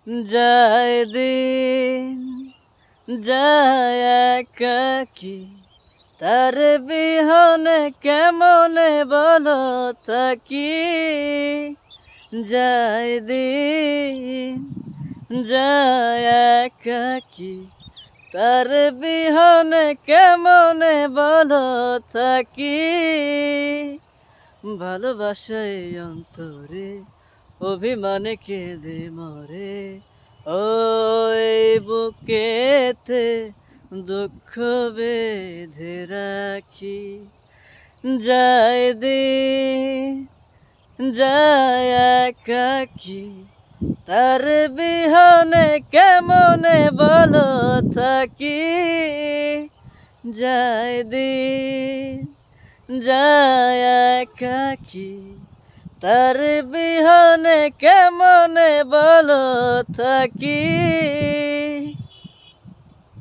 যায় দিন যায় একাকী, তার বিহনে কেমনে বলো থাকি। যায় দিন যায় একাকী, তার বিহনে কেমনে বলো থাকি। ভালোবাসায় অন্তরে অভিমানে কেঁদে মরে, ওই বুকেতে দুঃখ বেঁধে রাখি। যায় দিন যায় একাকী, তার বিহনে কেমনে বলো থাকি। যায় দিন যায় একাকী, তার বিহনে কেমনে বলো থাকি।